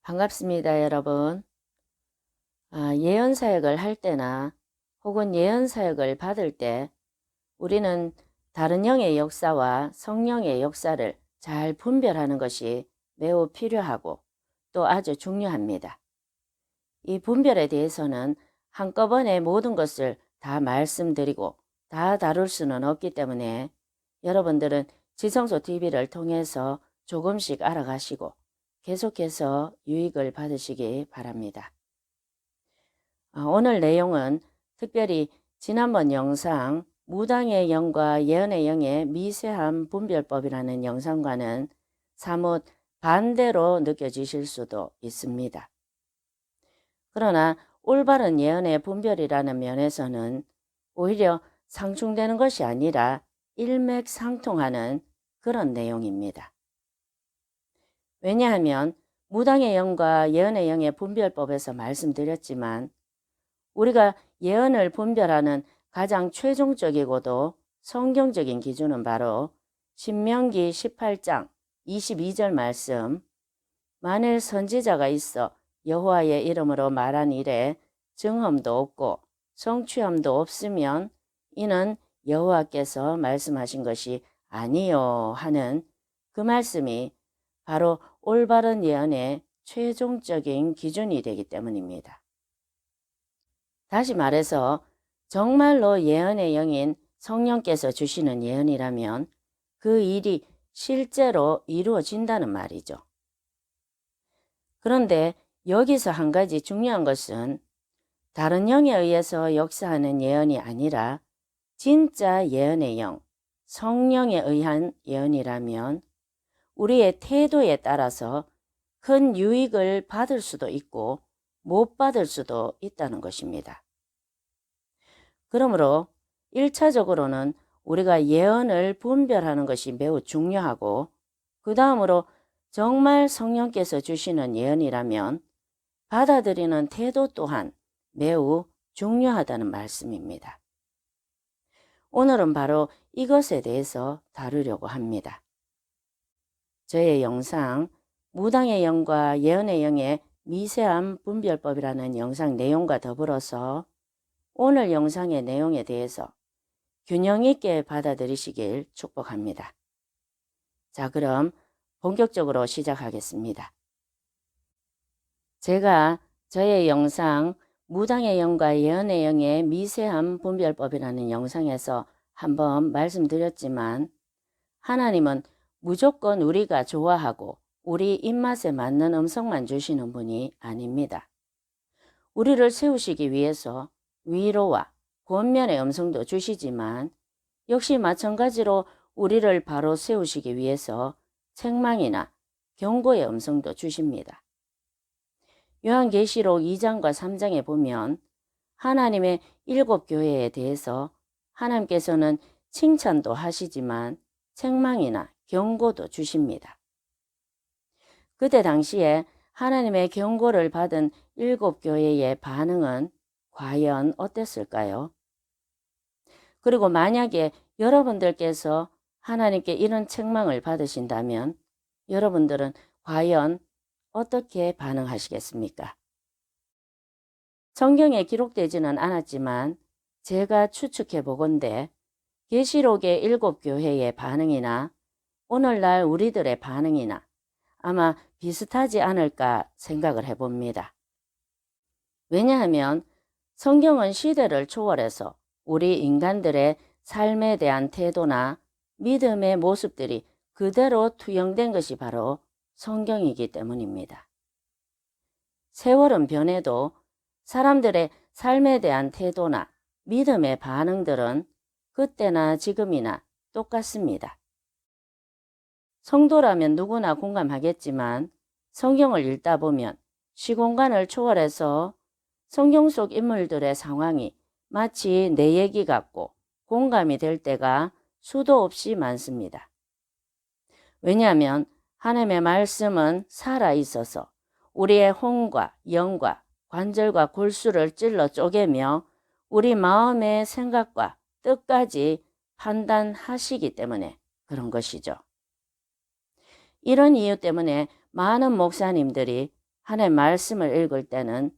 반갑습니다, 여러분. 예언 사역을 할 때나 혹은 예언 사역을 받을 때 우리는 다른 영의 역사와 성령의 역사를 잘 분별하는 것이 매우 필요하고 또 아주 중요합니다. 이 분별에 대해서는 한꺼번에 모든 것을 다 말씀드리고 다 다룰 수는 없기 때문에 여러분들은 지성소 TV를 통해서 조금씩 알아가시고 계속해서 유익을 받으시기 바랍니다. 오늘 내용은 특별히 지난번 영상 무당의 영과 예언의 영의 미세한 분별법이라는 영상과는 사뭇 반대로 느껴지실 수도 있습니다. 그러나 올바른 예언의 분별이라는 면에서는 오히려 상충되는 것이 아니라 일맥상통하는 그런 내용입니다. 왜냐하면 무당의 영과 예언의 영의 분별법에서 말씀드렸지만 우리가 예언을 분별하는 가장 최종적이고도 성경적인 기준은 바로 신명기 18장 22절 말씀, 만일 선지자가 있어 여호와의 이름으로 말한 일에 증언도 없고 성취함도 없으면 이는 여호와께서 말씀하신 것이 아니요 하는 그 말씀이 바로 올바른 예언의 최종적인 기준이 되기 때문입니다. 다시 말해서 정말로 예언의 영인 성령께서 주시는 예언이라면 그 일이 실제로 이루어진다는 말이죠. 그런데 여기서 한 가지 중요한 것은 다른 영에 의해서 역사하는 예언이 아니라 진짜 예언의 영, 성령에 의한 예언이라면 우리의 태도에 따라서 큰 유익을 받을 수도 있고 못 받을 수도 있다는 것입니다. 그러므로 1차적으로는 우리가 예언을 분별하는 것이 매우 중요하고 그 다음으로 정말 성령께서 주시는 예언이라면 받아들이는 태도 또한 매우 중요하다는 말씀입니다. 오늘은 바로 이것에 대해서 다루려고 합니다. 저의 영상 무당의 영과 예언의 영의 미세한 분별법이라는 영상 내용과 더불어서 오늘 영상의 내용에 대해서 균형 있게 받아들이시길 축복합니다. 자, 그럼 본격적으로 시작하겠습니다. 제가 저의 영상 무당의 영과 예언의 영의 미세한 분별법이라는 영상에서 한번 말씀드렸지만 하나님은 무조건 우리가 좋아하고 우리 입맛에 맞는 음성만 주시는 분이 아닙니다. 우리를 세우시기 위해서 위로와 권면의 음성도 주시지만 역시 마찬가지로 우리를 바로 세우시기 위해서 책망이나 경고의 음성도 주십니다. 요한계시록 2장과 3장에 보면 하나님의 7교회에 대해서 하나님께서는 칭찬도 하시지만 책망이나 경고도 주십니다. 그때 당시에 하나님의 경고를 받은 7교회의 반응은 과연 어땠을까요? 그리고 만약에 여러분들께서 하나님께 이런 책망을 받으신다면 여러분들은 과연 어떻게 반응하시겠습니까? 성경에 기록되지는 않았지만 제가 추측해 보건대 계시록의 7교회의 반응이나 오늘날 우리들의 반응이나 아마 비슷하지 않을까 생각을 해봅니다. 왜냐하면 성경은 시대를 초월해서 우리 인간들의 삶에 대한 태도나 믿음의 모습들이 그대로 투영된 것이 바로 성경이기 때문입니다. 세월은 변해도 사람들의 삶에 대한 태도나 믿음의 반응들은 그때나 지금이나 똑같습니다. 성도라면 누구나 공감하겠지만 성경을 읽다 보면 시공간을 초월해서 성경 속 인물들의 상황이 마치 내 얘기 같고 공감이 될 때가 수도 없이 많습니다. 왜냐하면 하나님의 말씀은 살아있어서 우리의 혼과 영과 관절과 골수를 찔러 쪼개며 우리 마음의 생각과 뜻까지 판단하시기 때문에 그런 것이죠. 이런 이유 때문에 많은 목사님들이 하나의 말씀을 읽을 때는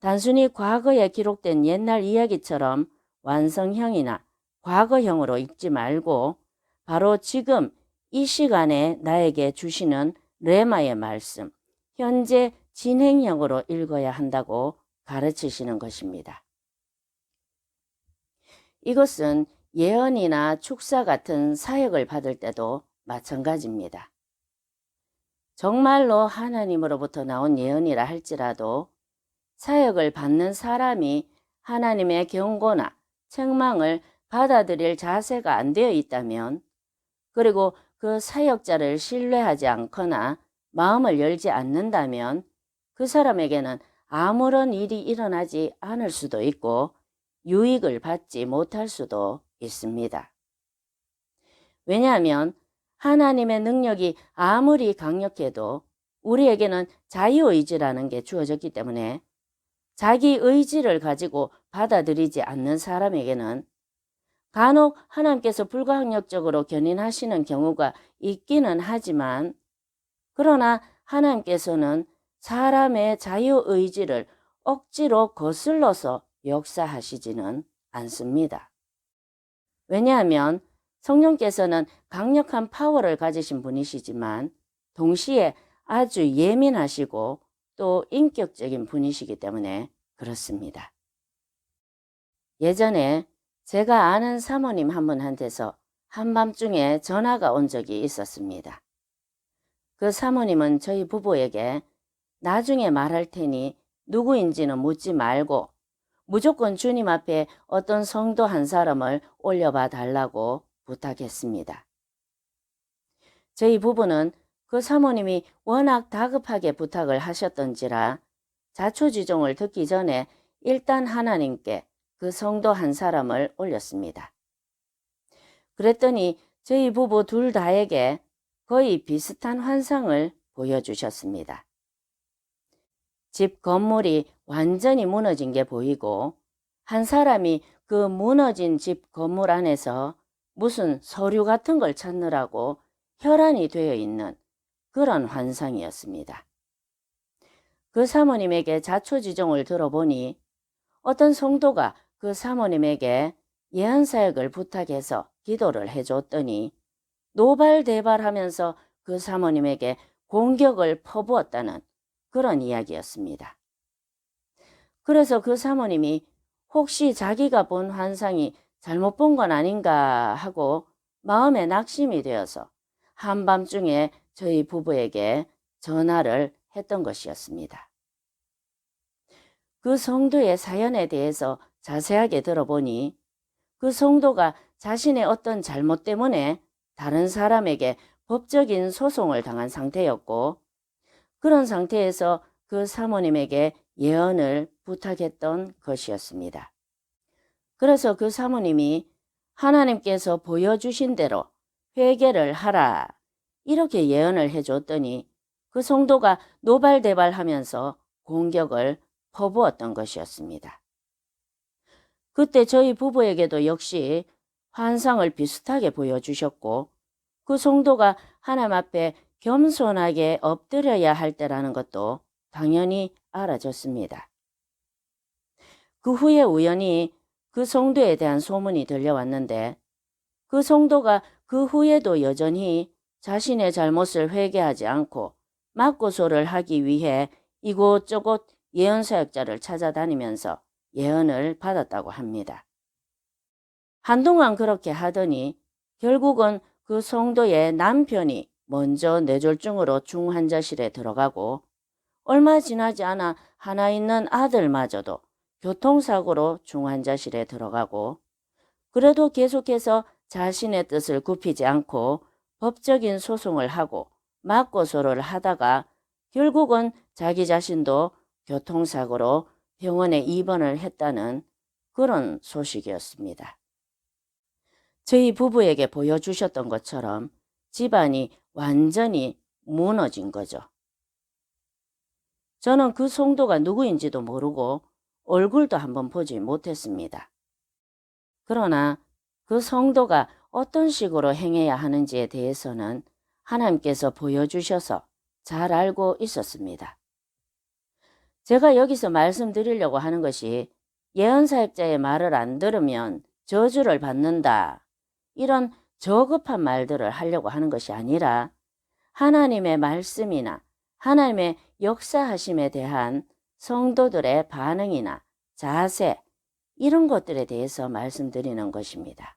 단순히 과거에 기록된 옛날 이야기처럼 완성형이나 과거형으로 읽지 말고 바로 지금 이 시간에 나에게 주시는 레마의 말씀, 현재 진행형으로 읽어야 한다고 가르치시는 것입니다. 이것은 예언이나 축사 같은 사역을 받을 때도 마찬가지입니다. 정말로 하나님으로부터 나온 예언이라 할지라도 사역을 받는 사람이 하나님의 경고나 책망을 받아들일 자세가 안 되어 있다면, 그리고 그 사역자를 신뢰하지 않거나 마음을 열지 않는다면 그 사람에게는 아무런 일이 일어나지 않을 수도 있고 유익을 받지 못할 수도 있습니다. 왜냐하면 하나님의 능력이 아무리 강력해도 우리에게는 자유의지라는 게 주어졌기 때문에 자기 의지를 가지고 받아들이지 않는 사람에게는 간혹 하나님께서 불가항력적으로 견인하시는 경우가 있기는 하지만, 그러나 하나님께서는 사람의 자유의지를 억지로 거슬러서 역사하시지는 않습니다. 왜냐하면 성령께서는 강력한 파워를 가지신 분이시지만 동시에 아주 예민하시고 또 인격적인 분이시기 때문에 그렇습니다. 예전에 제가 아는 사모님 한 분한테서 한밤중에 전화가 온 적이 있었습니다. 그 사모님은 저희 부부에게 나중에 말할 테니 누구인지는 묻지 말고 무조건 주님 앞에 어떤 성도 한 사람을 올려봐 달라고 부탁했습니다. 저희 부부는 그 사모님이 워낙 다급하게 부탁을 하셨던지라 자초지종을 듣기 전에 일단 하나님께 그 성도 한 사람을 올렸습니다. 그랬더니 저희 부부 둘 다에게 거의 비슷한 환상을 보여주셨습니다. 집 건물이 완전히 무너진 게 보이고 한 사람이 그 무너진 집 건물 안에서 무슨 서류 같은 걸 찾느라고 혈안이 되어 있는 그런 환상이었습니다. 그 사모님에게 자초지종을 들어보니 어떤 성도가 그 사모님에게 예언사역을 부탁해서 기도를 해줬더니 노발대발하면서 그 사모님에게 공격을 퍼부었다는 그런 이야기였습니다. 그래서 그 사모님이 혹시 자기가 본 환상이 잘못 본 건 아닌가 하고 마음에 낙심이 되어서 한밤중에 저희 부부에게 전화를 했던 것이었습니다. 그 성도의 사연에 대해서 자세하게 들어보니 그 성도가 자신의 어떤 잘못 때문에 다른 사람에게 법적인 소송을 당한 상태였고, 그런 상태에서 그 사모님에게 예언을 부탁했던 것이었습니다. 그래서 그 사모님이 하나님께서 보여주신 대로 회개를 하라 이렇게 예언을 해줬더니 그 성도가 노발대발하면서 공격을 퍼부었던 것이었습니다. 그때 저희 부부에게도 역시 환상을 비슷하게 보여주셨고 그 성도가 하나님 앞에 겸손하게 엎드려야 할 때라는 것도 당연히 알아졌습니다. 그 후에 우연히 그 성도에 대한 소문이 들려왔는데 그 성도가 그 후에도 여전히 자신의 잘못을 회개하지 않고 맞고소를 하기 위해 이곳저곳 예언사역자를 찾아다니면서 예언을 받았다고 합니다. 한동안 그렇게 하더니 결국은 그 성도의 남편이 먼저 뇌졸중으로 중환자실에 들어가고 얼마 지나지 않아 하나 있는 아들마저도 교통사고로 중환자실에 들어가고, 그래도 계속해서 자신의 뜻을 굽히지 않고 법적인 소송을 하고 맞고소를 하다가 결국은 자기 자신도 교통사고로 병원에 입원을 했다는 그런 소식이었습니다. 저희 부부에게 보여주셨던 것처럼 집안이 완전히 무너진 거죠. 저는 그 성도가 누구인지도 모르고 얼굴도 한번 보지 못했습니다. 그러나 그 성도가 어떤 식으로 행해야 하는지에 대해서는 하나님께서 보여주셔서 잘 알고 있었습니다. 제가 여기서 말씀드리려고 하는 것이 예언사역자의 말을 안 들으면 저주를 받는다. 이런 저급한 말들을 하려고 하는 것이 아니라 하나님의 말씀이나 하나님의 역사하심에 대한 성도들의 반응이나 자세 이런 것들에 대해서 말씀드리는 것입니다.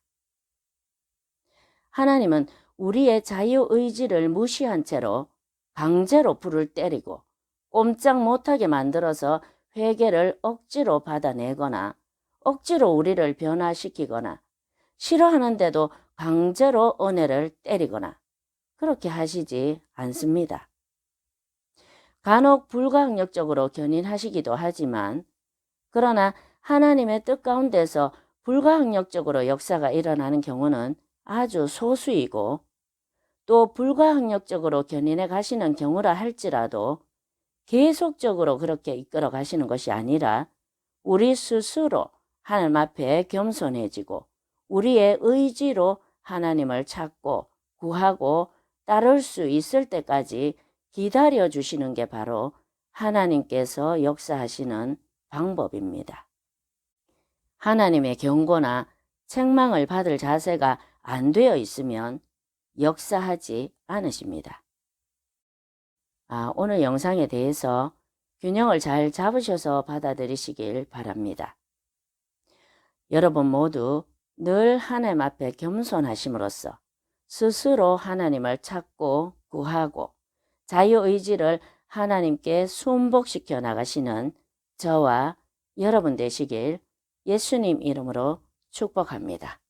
하나님은 우리의 자유의지를 무시한 채로 강제로 불을 때리고 꼼짝 못하게 만들어서 회개를 억지로 받아내거나 억지로 우리를 변화시키거나 싫어하는데도 강제로 은혜를 때리거나 그렇게 하시지 않습니다. 간혹 불가항력적으로 견인하시기도 하지만 그러나 하나님의 뜻 가운데서 불가항력적으로 역사가 일어나는 경우는 아주 소수이고 또 불가항력적으로 견인해 가시는 경우라 할지라도 계속적으로 그렇게 이끌어 가시는 것이 아니라 우리 스스로 하나님 앞에 겸손해지고 우리의 의지로 하나님을 찾고 구하고 따를 수 있을 때까지 기다려 주시는 게 바로 하나님께서 역사하시는 방법입니다. 하나님의 경고나 책망을 받을 자세가 안 되어 있으면 역사하지 않으십니다. 오늘 영상에 대해서 균형을 잘 잡으셔서 받아들이시길 바랍니다. 여러분 모두 늘 하나님 앞에 겸손하심으로써 스스로 하나님을 찾고 구하고 자유의지를 하나님께 순복시켜 나가시는 저와 여러분 되시길 예수님 이름으로 축복합니다.